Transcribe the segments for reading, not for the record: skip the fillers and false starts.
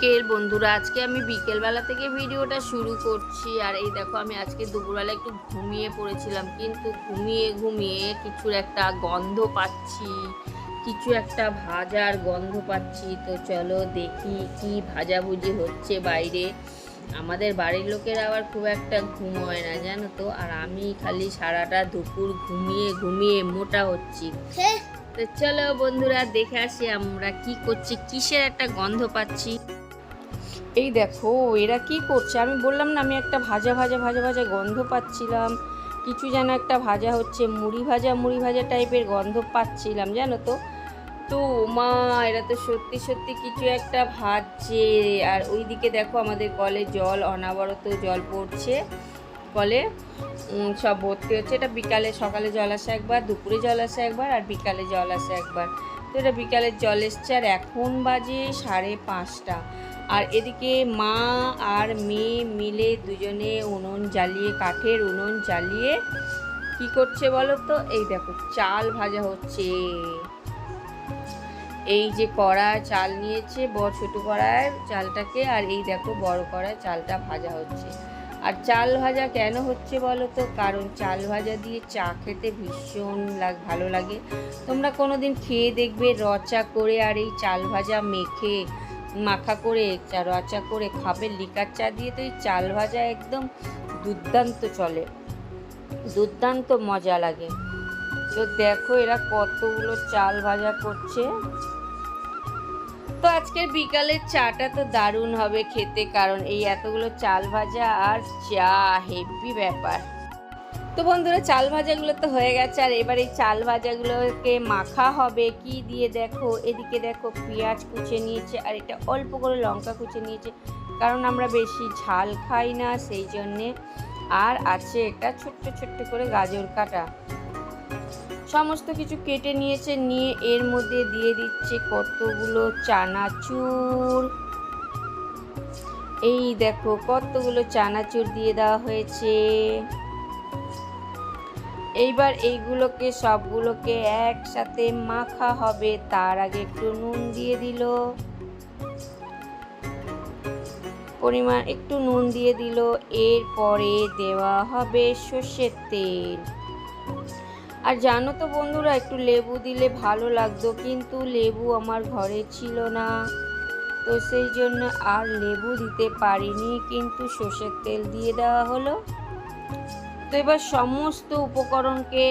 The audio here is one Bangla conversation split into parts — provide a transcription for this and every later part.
বিকেল বন্ধুরা, আজকে আমি বিকেলবেলা থেকে ভিডিওটা শুরু করছি। আর এই দেখো, আমি আজকে দুপুরবেলা একটু ঘুমিয়ে পড়েছিলাম, কিন্তু ঘুমিয়ে ঘুমিয়ে কিছুর একটা গন্ধ পাচ্ছি, কিছু একটা ভাজার গন্ধ পাচ্ছি। তো চলো দেখি কি ভাজাভুজি হচ্ছে বাইরে। আমাদের বাড়ির লোকের আবার খুব একটা ঘুম হয় না জানো তো, আর আমি খালি সারাটা দুপুর ঘুমিয়ে ঘুমিয়ে মোটা হচ্ছি। তো চলো বন্ধুরা, দেখে আসি আমরা কি করছি, কিসের একটা গন্ধ পাচ্ছি। এই দেখো এরা কি করছে, আমি বললাম না আমি একটা ভাজা ভাজা ভাজা ভাজা গন্ধ পাচ্ছিলাম। কিছু যেন একটা ভাজা হচ্ছে, মুড়ি ভাজা টাইপের গন্ধ পাচ্ছিলাম জানো তো। তো মা, এরা তো সত্যি সত্যি কিছু একটা ভাজছে। আর ওইদিকে দেখো আমাদের কলে জল, অনাবরত জল পড়ছে কলে। সব ভর্তি হচ্ছে। এটা বিকালে, সকালে জল আসে একবার, দুপুরে জল আসে একবার, আর বিকালে জল আসে একবার। তো এটা বিকালের জল এসছে। আর এখন বাজে 5:30। আর এদিকে মা আর মেয়ে মিলে দুজনে উনুন জ্বালিয়ে, কাঠের উনুন জ্বালিয়ে কি করছে বলো তো। এই দেখো চাল ভাজা হচ্ছে। এই যে কড়ায় চাল নিয়েছে, ছোটো কড়ায় চালটাকে, আর এই দেখো বড় কড়ায় চালটা ভাজা হচ্ছে। আর চাল ভাজা কেন হচ্ছে বলো তো, কারণ চাল ভাজা দিয়ে চা খেতে ভীষণ ভালো লাগে। তোমরা কোনো দিন খেয়ে দেখবে রচা করে, আর এই চাল ভাজা মেখে মাখা করে রচা করে খাবে লিকার চা দিয়ে। তো এই চাল ভাজা একদম দুর্দান্ত চলে, দুর্দান্ত মজা লাগে। তো দেখো এরা কতগুলো চাল ভাজা করছে। তো আজকের বিকালের চাটা তো দারুণ হবে খেতে, কারণ এই এতগুলো চাল ভাজা আর চা, হেভি ব্যাপার। তো বন্ধুরা, চাল ভাজাগুলো তো হয়ে গেছে, আর এবার এই চাল ভাজাগুলোকে মাখা হবে কি দিয়ে। দেখো এদিকে দেখো পেঁয়াজ কুচে নিয়েছে, আর এটা অল্প করে লঙ্কা কুচে নিয়েছে, কারণ আমরা বেশি ঝাল খাই না সেই জন্যে। আর আছে এটা ছোট্ট ছোট্ট করে গাজর কাটা। সমস্ত কিছু কেটে নিয়েছে, নিয়ে এর মধ্যে দিয়ে দিচ্ছে কতগুলো চানাচুর। এই দেখো কতগুলো চানাচুর দিয়ে দেওয়া হয়েছে। এইবার এইগুলোকে সবগুলোকে একসাথে মাখা হবে। তার আগে একটু নুন দিয়ে দিল, পরিমাণ একটু নুন দিয়ে দিল। এরপরে দেওয়া হবে সর্ষের তেল। আর জানো তো বন্ধুরা, একটু লেবু দিলে ভালো লাগতো, কিন্তু লেবু আমার ঘরে ছিল না, তো সেই জন্য আর লেবু দিতে পারিনি, কিন্তু সর্ষের তেল দিয়ে দেওয়া হলো। তো এবার সমস্ত উপকরণকে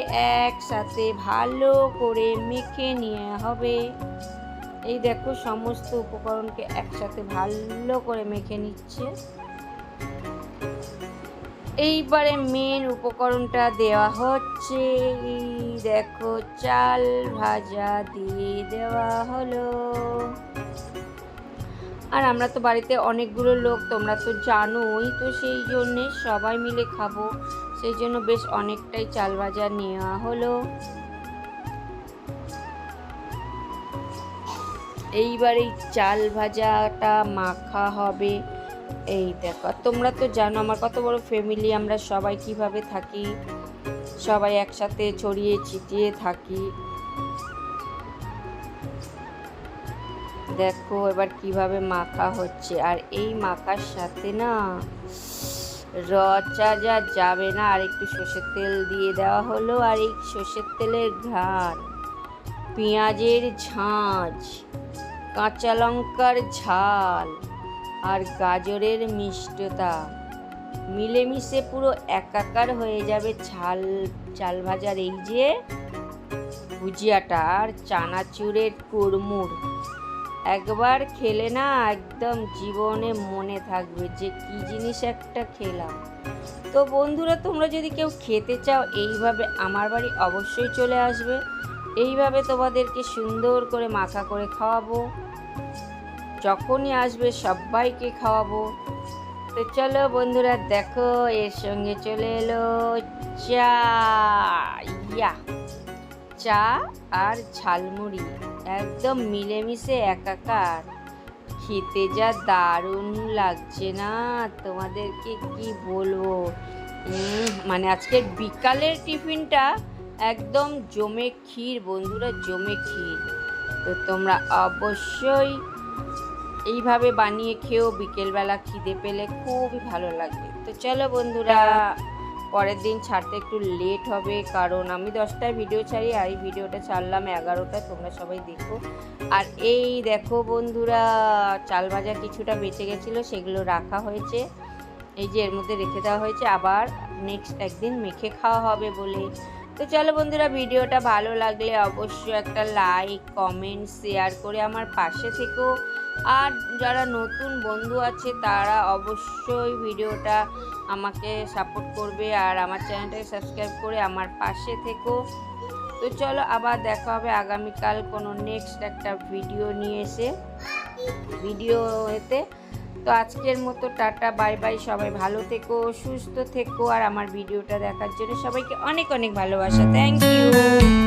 একসাথে ভালো করে মেখে নেওয়া হবে। এই দেখো সমস্ত উপকরণকে একসাথে ভালো করে মেখে নিচ্ছে। এইবারে মেন উপকরণটা দেওয়া হচ্ছে, দেখো চাল ভাজা দিয়ে দেওয়া হলো। আর আমরা তো বাড়িতে অনেকগুলো লোক, তোমরা তো জানোই, তো সেই জন্যে সবাই মিলে খাবো, সেই জন্য বেশ অনেকটাই চাল ভাজা নেওয়া হলো। এইবার এই চাল ভাজাটা মাখা হবে। এই দেখো, তোমরা তো জানো আমার কত বড় ফ্যামিলি, আমরা সবাই কিভাবে থাকি, সবাই একসাথে ছড়িয়ে ছিটিয়ে থাকি। দেখো এবার কিভাবে মাখা হচ্ছে। আর এই মাখার সাথে না রচা যা যাবে না, আর একটু সর্ষের তেল দিয়ে দেওয়া হলো। আর এই সর্ষের তেলের ঘ্রাণ, পেঁয়াজের ঝাঁঝ, কাঁচা লঙ্কার ঝাল, আর গাজরের মিষ্টতা মিলেমিশে পুরো একাকার হয়ে যাবে চাল ভাজার এই যে ভুজিয়াটা আর চানাচুরের কুড়মুড়। একবার খেলে না একদম জীবনে মনে থাকবে যে কি জিনিস একটা খেলাম। তো বন্ধুরা, তোমরা যদি কেউ খেতে চাও এইভাবে আমার বাড়ি অবশ্যই চলে আসবে। এইভাবে তোমাদেরকে সুন্দর করে মাখা করে খাওয়াবো, যখনই আসবে সবাইকে খাওয়াবো। তো চলো বন্ধুরা, দেখো এর সঙ্গে চলে এলো চা। চা আর ঝালমুড়ি একদম মিলেমিশে একাকার, খেতে যা দারুণ লাগছে না তোমাদেরকে কি বলবো। মানে আজকের বিকালের টিফিনটা একদম জমে ক্ষীর বন্ধুরা, জমে ক্ষীর। তো তোমরা অবশ্যই এইভাবে বানিয়ে খেয়েও বিকেলবেলা খিদে পেলে খুবই ভালো লাগে। তো চলো বন্ধুরা, পরের দিন ছাড়তে একটু লেট হবে, কারণ আমি 10টায় ভিডিও ছাড়ি আর এই ভিডিওটা ছাড়লাম 11টায়, তোমরা সবাই দেখো। আর এই দেখো বন্ধুরা, চাল ভাজা কিছুটা বেঁচে গেছিলো, সেগুলো রাখা হয়েছে, এই যে এর মধ্যে রেখে দেওয়া হয়েছে, আবার নেক্সট একদিন মেখে খাওয়া হবে বলে। তো চলো বন্ধুরা, ভিডিওটা ভালো লাগলে অবশ্যই একটা লাইক, কমেন্ট, শেয়ার করে আমার পাশে থেকো। আর যারা নতুন বন্ধু আছে তারা অবশ্যই ভিডিওটা আমাকে সাপোর্ট করবে আর আমার চ্যানেলটাকে সাবস্ক্রাইব করে আমার পাশে থেকো। তো চলো, আবার দেখা হবে আগামীকাল কোনো নেক্সট একটা ভিডিও নিয়ে এসে ভিডিওতে। তো আজকের মতো টাটা, বাই বাই, সবাই ভালো থেকো, সুস্থ থেকো, আর আমার ভিডিওটা দেখার জন্য সবাইকে অনেক অনেক ভালোবাসা। Thank you.